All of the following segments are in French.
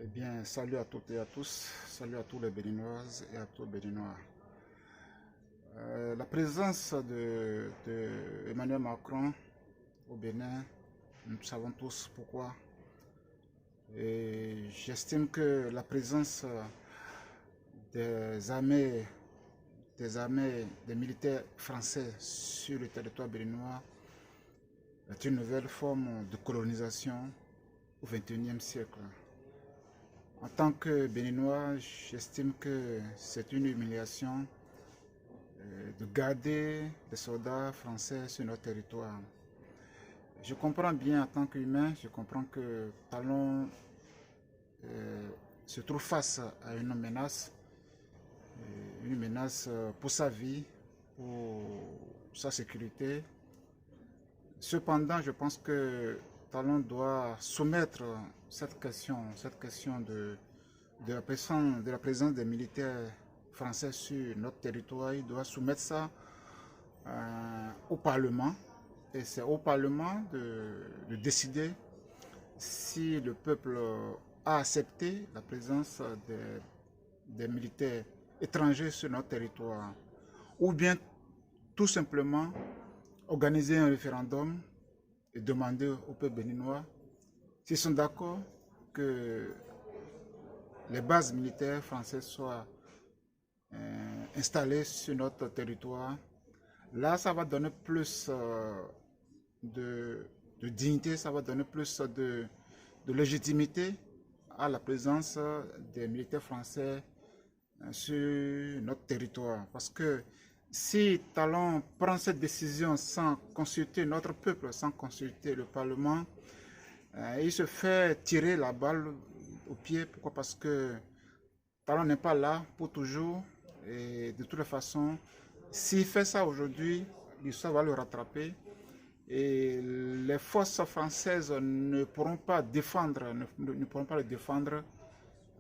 Eh bien, salut à toutes et à tous, salut à tous les Béninoises et à tous les Béninois. La présence de Emmanuel Macron au Bénin, nous savons tous pourquoi. Et j'estime que la présence des armées, des militaires français sur le territoire béninois est une nouvelle forme de colonisation au XXIe siècle. En tant que Béninois, j'estime que c'est une humiliation de garder des soldats français sur notre territoire. Je comprends bien en tant qu'humain, je comprends que Talon se trouve face à une menace pour sa vie, pour sa sécurité. Cependant, je pense que Talon doit soumettre cette question de la présence des militaires français sur notre territoire. Il doit soumettre ça au Parlement. Et c'est au Parlement de décider si le peuple a accepté la présence des militaires étrangers sur notre territoire. Ou bien tout simplement organiser un référendum et demander au peuple béninois s'ils sont d'accord que les bases militaires françaises soient installées sur notre territoire. Là, ça va donner plus de dignité, ça va donner plus de légitimité à la présence des militaires français sur notre territoire. Parce que si Talon prend cette décision sans consulter notre peuple, sans consulter le Parlement, il se fait tirer la balle au pied. Pourquoi? Parce que Talon n'est pas là pour toujours. Et de toute façon, s'il fait ça aujourd'hui, l'histoire va le rattraper. Et les forces françaises ne pourront pas le défendre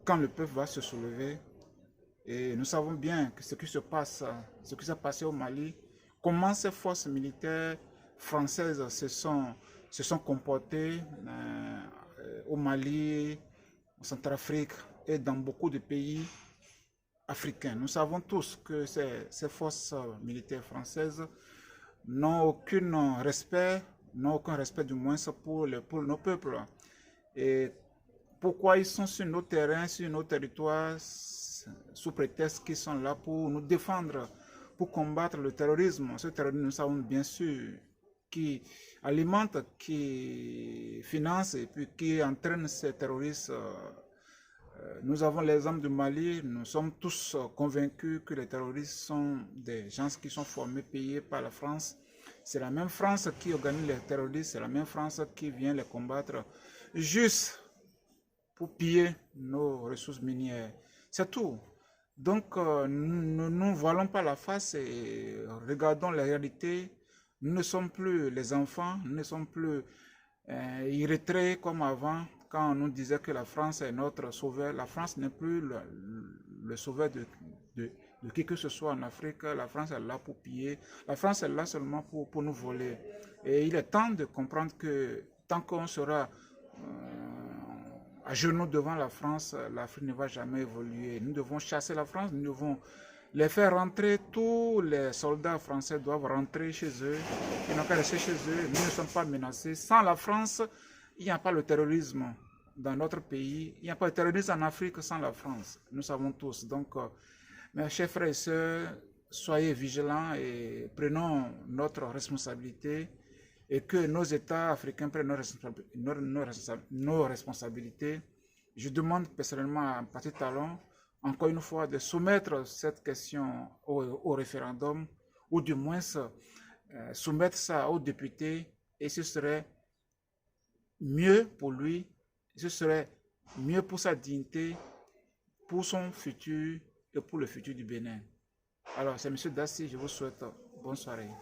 quand le peuple va se soulever. Et nous savons bien que ce qui s'est passé au Mali, comment ces forces militaires françaises se sont comportées au Mali, en Centrafrique et dans beaucoup de pays africains. Nous savons tous que ces forces militaires françaises n'ont aucun respect du moins pour nos peuples. Et pourquoi ils sont sur nos terrains, sur nos territoires, sous prétexte qu'ils sont là pour nous défendre, pour combattre le terrorisme. Ce terrorisme, nous savons bien sûr, qui alimente, qui finance et puis qui entraîne ces terroristes. Nous avons l'exemple du Mali, nous sommes tous convaincus que les terroristes sont des gens qui sont formés, payés par la France. C'est la même France qui organise les terroristes, c'est la même France qui vient les combattre juste pour piller nos ressources minières. C'est tout. Donc, nous ne voilons pas la face et regardons la réalité. Nous ne sommes plus les enfants, nous ne sommes plus irrétraits comme avant, quand on nous disait que la France est notre sauveur. La France n'est plus le sauveur de qui que ce soit en Afrique. La France est là pour piller. La France est là seulement pour nous voler. Et il est temps de comprendre que tant qu'on sera à genoux devant la France, l'Afrique ne va jamais évoluer. Nous devons chasser la France, nous devons les faire rentrer. Tous les soldats français doivent rentrer chez eux. Ils n'ont qu'à rester chez eux. Nous ne sommes pas menacés. Sans la France, il n'y a pas le terrorisme dans notre pays. Il n'y a pas de terrorisme en Afrique sans la France. Nous savons tous. Donc, mes chers frères et sœurs, soyez vigilants et prenons notre responsabilité. Et que nos États africains prennent nos responsabilités. Je demande personnellement à Patrice Talon, encore une fois, de soumettre cette question au référendum, ou du moins soumettre ça aux députés, et ce serait mieux pour lui, ce serait mieux pour sa dignité, pour son futur et pour le futur du Bénin. Alors, c'est M. Dassi, je vous souhaite bonne soirée.